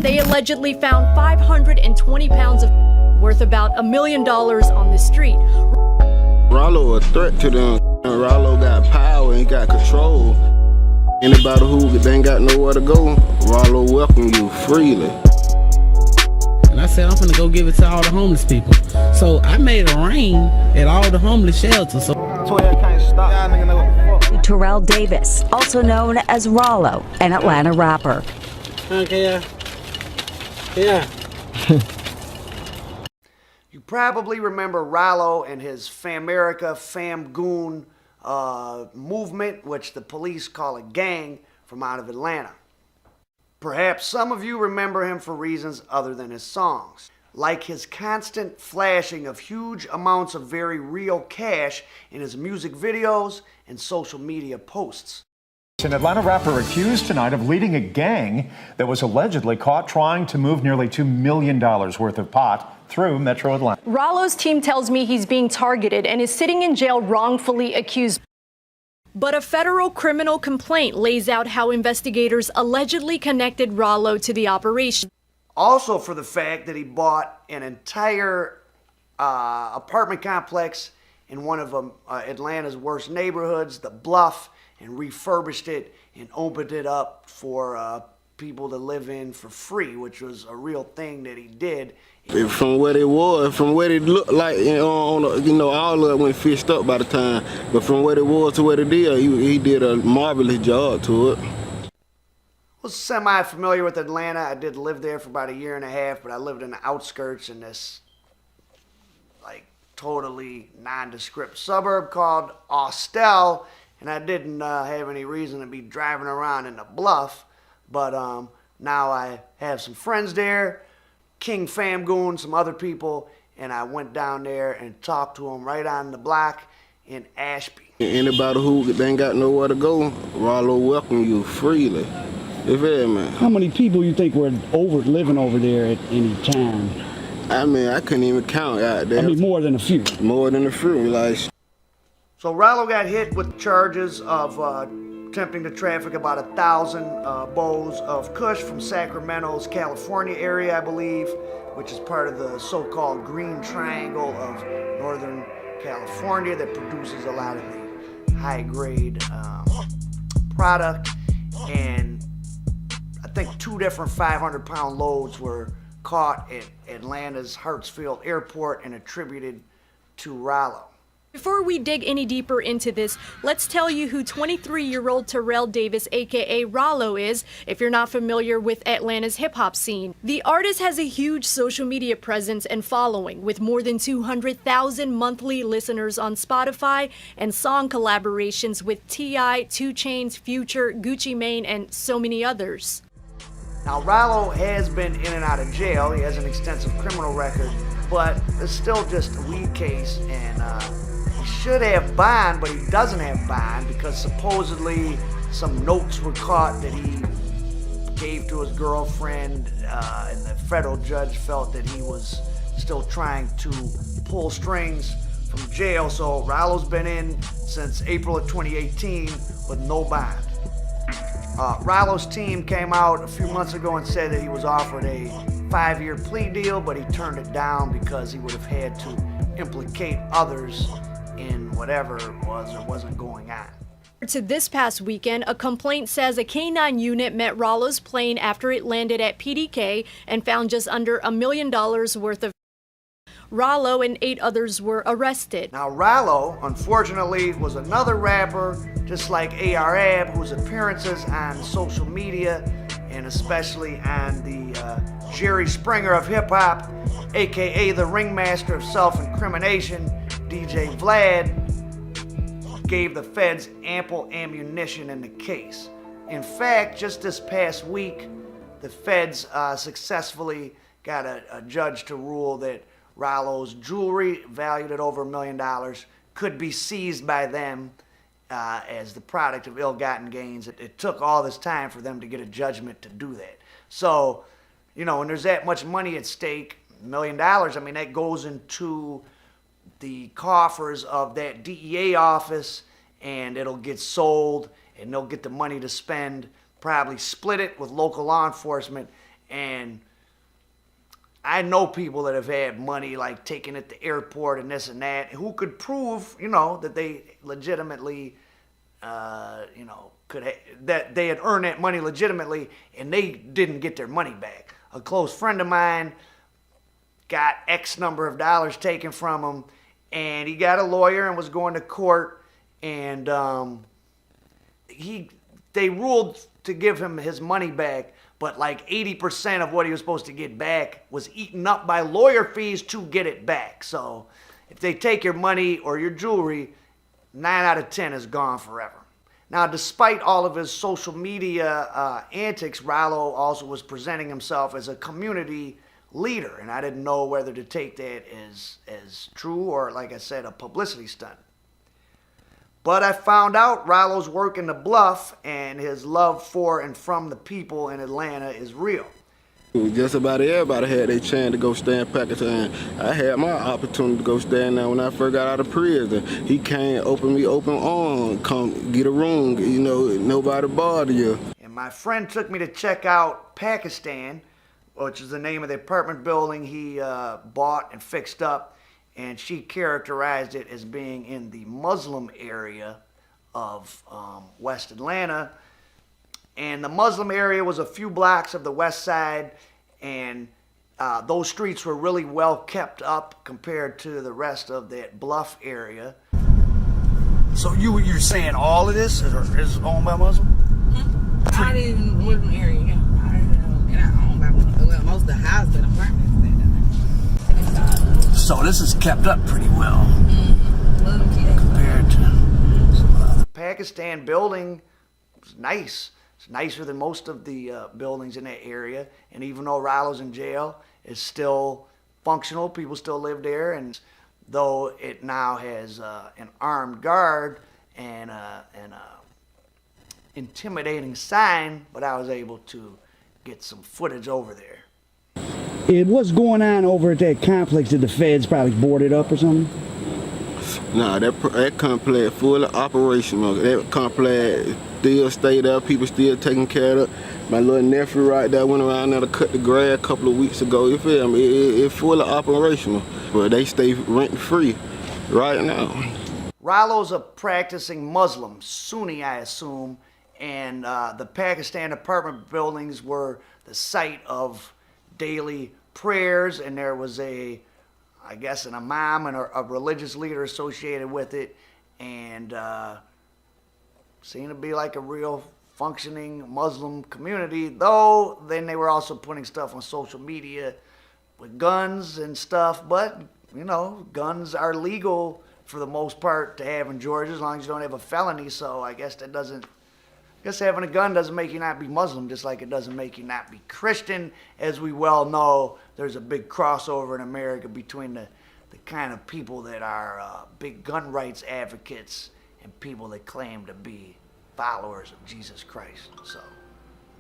They allegedly found 520 pounds of worth about $1 million on the street. Ralo a threat to them. Ralo got power and got control. Anybody who ain't got nowhere to go, Ralo welcome you freely. And I said, I'm gonna go give it to all the homeless people. So I made a rain at all the homeless shelters. Terrell Davis, also known as Ralo, an Atlanta rapper. Okay, yeah. You probably remember Ralo and his FamGoone movement, which the police call a gang, from out of Atlanta. Perhaps some of you remember him for reasons other than his songs, like his constant flashing of huge amounts of very real cash in his music videos and social media posts. An Atlanta rapper accused tonight of leading a gang that was allegedly caught trying to move nearly $2 million worth of pot through Metro Atlanta. Ralo's team tells me he's being targeted and is sitting in jail wrongfully accused. But a federal criminal complaint lays out how investigators allegedly connected Ralo to the operation. Also for the fact that he bought an entire apartment complex in one of Atlanta's worst neighborhoods, the Bluff, and refurbished it and opened it up for people to live in for free, which was a real thing that he did. From what it was, from what it looked like, all of it went fished up by the time, but from what it was to what it did, he did a marvelous job to it. I was semi-familiar with Atlanta. I did live there for about 1.5 years, but I lived in the outskirts in this totally nondescript suburb called Austell, and I didn't have any reason to be driving around in the Bluff, but now I have some friends there, King FamGoone, some other people, and I went down there and talked to them right on the block in Ashby. Anybody who ain't got nowhere to go, Ralo welcome you freely. You feel me? How many people you think were living over there at any time? I mean, I couldn't even count out there. I mean, more than a few. More than a few, So Ralo got hit with charges of attempting to traffic about 1,000 bowls of Kush from Sacramento's California area, I believe, which is part of the so-called Green Triangle of Northern California that produces a lot of the high-grade product. And I think 2 different 500-pound loads were caught at Atlanta's Hartsfield Airport and attributed to Ralo. Before we dig any deeper into this, let's tell you who 23-year-old Terrell Davis, aka Ralo, is, if you're not familiar with Atlanta's hip-hop scene. The artist has a huge social media presence and following, with more than 200,000 monthly listeners on Spotify and song collaborations with T.I., 2 Chainz, Future, Gucci Mane, and so many others. Now, Ralo has been in and out of jail. He has an extensive criminal record, but it's still just a weed case, and he should have bond, but he doesn't have bond because supposedly some notes were caught that he gave to his girlfriend, and the federal judge felt that he was still trying to pull strings from jail. So Ralo's been in since April of 2018 with no bond. Ralo's team came out a few months ago and said that he was offered a 5-year plea deal, but he turned it down because he would have had to implicate others in whatever it was or wasn't going on. To this past weekend, a complaint says a K-9 unit met Ralo's plane after it landed at PDK and found just under $1 million worth of. Ralo and 8 others were arrested. Now, Ralo, unfortunately, was another rapper, just like ARAB, whose appearances on social media, and especially on the Jerry Springer of hip-hop, aka the ringmaster of self-incrimination, DJ Vlad, gave the feds ample ammunition in the case. In fact, just this past week, the feds successfully got a judge to rule that Ralo's jewelry, valued at over $1 million, could be seized by them as the product of ill-gotten gains. It took all this time for them to get a judgment to do that. So, when there's that much money at stake, $1 million, I mean, that goes into the coffers of that DEA office, and it'll get sold, and they'll get the money to spend, probably split it with local law enforcement, And I know people that have had money like taken at the airport and this and that, who could prove, you know, that they legitimately, you know, that they had earned that money legitimately, and they didn't get their money back. A close friend of mine got X number of dollars taken from him, and he got a lawyer and was going to court, and they ruled to give him his money back, but like 80% of what he was supposed to get back was eaten up by lawyer fees to get it back. So if they take your money or your jewelry, 9 out of 10 is gone forever. Now, despite all of his social media antics, Ralo also was presenting himself as a community leader, and I didn't know whether to take that as true or, like I said, a publicity stunt. But I found out Ralo's work in the Bluff, and his love for and from the people in Atlanta is real. Just about everybody had their chance to go stay in Pakistan. I had my opportunity to go stay in there when I first got out of prison. He came, open arms, come get a room, you know, nobody bother you. And my friend took me to check out Pakistan, which is the name of the apartment building he bought and fixed up. And she characterized it as being in the Muslim area of West Atlanta. And the Muslim area was a few blocks of the west side, and those streets were really well kept up compared to the rest of that Bluff area. So you're saying all of this is owned by Muslim? Mm-hmm. I live in the Muslim area, and I own by well, most of the houses and apartments. So this is kept up pretty well compared to the Pakistan building. It's nice. It's nicer than most of the buildings in that area. And even though Ralo's in jail, it's still functional. People still live there. And though it now has an armed guard and an intimidating sign, but I was able to get some footage over there. What's going on over at that complex that the feds probably boarded up or something? Nah, that complex fully operational. That complex still stay there. People still taking care of it. My little nephew right there went around there to cut the grass a couple of weeks ago. You feel me? It's fully operational. But they stay rent-free right now. Ralo's a practicing Muslim, Sunni, I assume, and the Pakistan apartment buildings were the site of daily prayers, and there was I guess an imam and a religious leader associated with it, and seemed to be like a real functioning Muslim community, though then they were also putting stuff on social media with guns and stuff, but you know, guns are legal for the most part to have in Georgia as long as you don't have a felony, so I guess that doesn't I guess having a gun doesn't make you not be Muslim, just like it doesn't make you not be Christian. As we well know, there's a big crossover in America between the kind of people that are big gun rights advocates and people that claim to be followers of Jesus Christ. So.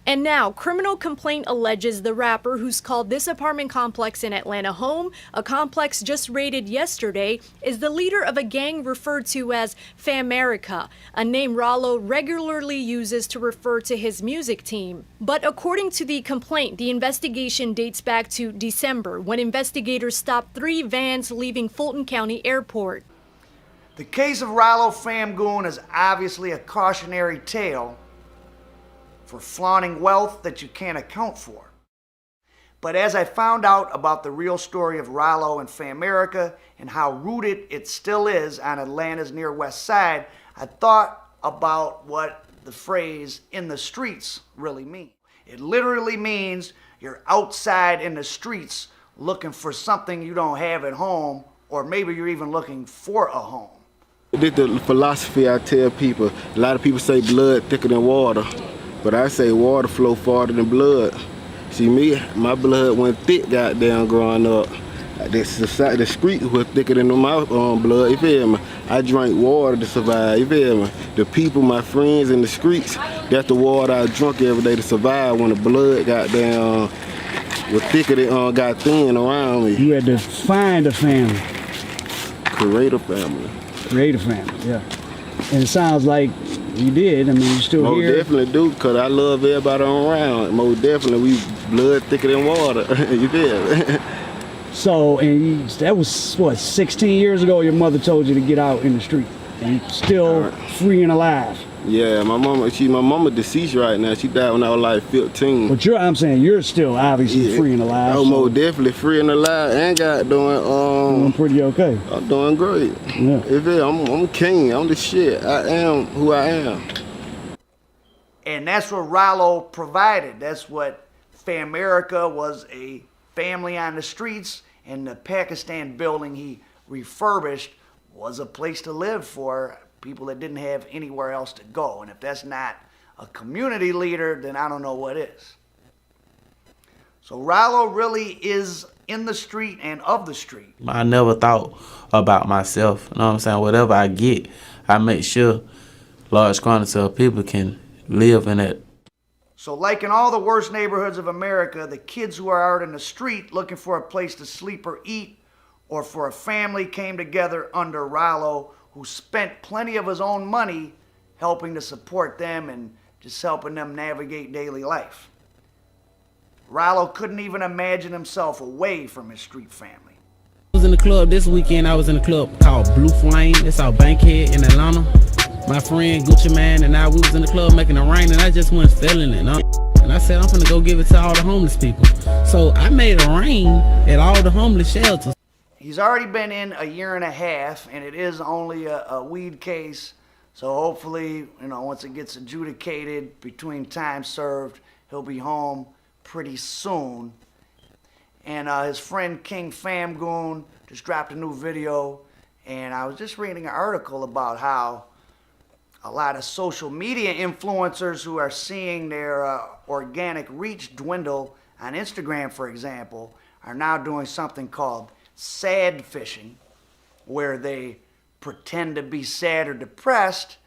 And now, criminal complaint alleges the rapper who's called this apartment complex in Atlanta home, a complex just raided yesterday, is the leader of a gang referred to as FamAmerica, a name Ralo regularly uses to refer to his music team. But according to the complaint, the investigation dates back to December, when investigators stopped 3 vans leaving Fulton County Airport. The case of Ralo FamGoone is obviously a cautionary tale for flaunting wealth that you can't account for. But as I found out about the real story of Ralo and FamAmerica and how rooted it still is on Atlanta's near west side, I thought about what the phrase "in the streets" really means. It literally means you're outside in the streets looking for something you don't have at home, or maybe you're even looking for a home. This is the philosophy I tell people. A lot of people say blood thicker than water. But I say water flow farther than blood. See me, my blood went thick goddamn growing up. The street was thicker than my blood, you feel me? I drank water to survive, you feel me? The people, my friends in the streets, that's the water I drank every day to survive when the blood goddamn was thicker than got thin around me. You had to find a family. Create a family. Create a family, yeah. And it sounds like You did. I mean, you still Most here. definitely do, because I love everybody around. Most definitely, we blood thicker than water. You feel? So, and that was, what, 16 years ago your mother told you to get out in the street. And you're still free and alive. Yeah, my mama deceased right now. She died when I was like 15. But I'm saying you're still obviously free and alive. I'm most definitely free and alive and doing pretty okay. I'm doing great. Yeah. I'm king. I'm the shit. I am who I am. And that's what Ralo provided. That's what FamAmerica was, a family on the streets, and the Pakistan building he refurbished was a place to live for people that didn't have anywhere else to go. And if that's not a community leader, then I don't know what is. So Ralo really is in the street and of the street. I never thought about myself. You know what I'm saying? Whatever I get, I make sure large quantities of people can live in it. So like in all the worst neighborhoods of America, the kids who are out in the street looking for a place to sleep or eat, or for a family, came together under Ralo, who spent plenty of his own money helping to support them and just helping them navigate daily life. Ralo couldn't even imagine himself away from his street family. I was in the club this weekend. I was in a club called Bluff. It's out Bankhead in Atlanta. My friend Gucci Man and I, we was in the club making it rain, and I just went feeling it. And I said, I'm finna go give it to all the homeless people. So I made it rain at all the homeless shelters. He's already been in a year and a half, and it is only a weed case. So hopefully, once it gets adjudicated, between time served, he'll be home pretty soon. And his friend King FamGoone just dropped a new video, and I was just reading an article about how a lot of social media influencers who are seeing their organic reach dwindle on Instagram, for example, are now doing something called sad fishing, where they pretend to be sad or depressed,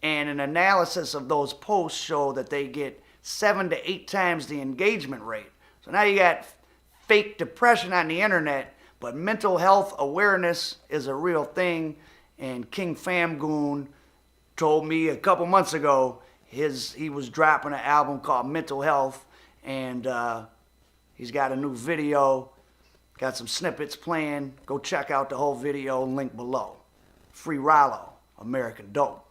and an analysis of those posts show that they get 7 to 8 times the engagement rate. So now you got fake depression on the internet, but mental health awareness is a real thing. And King FamGoone told me a couple months ago he was dropping an album called Mental Health, and he's got a new video, got some snippets playing. Go check out the whole video, link below. Free Ralo, American Dope.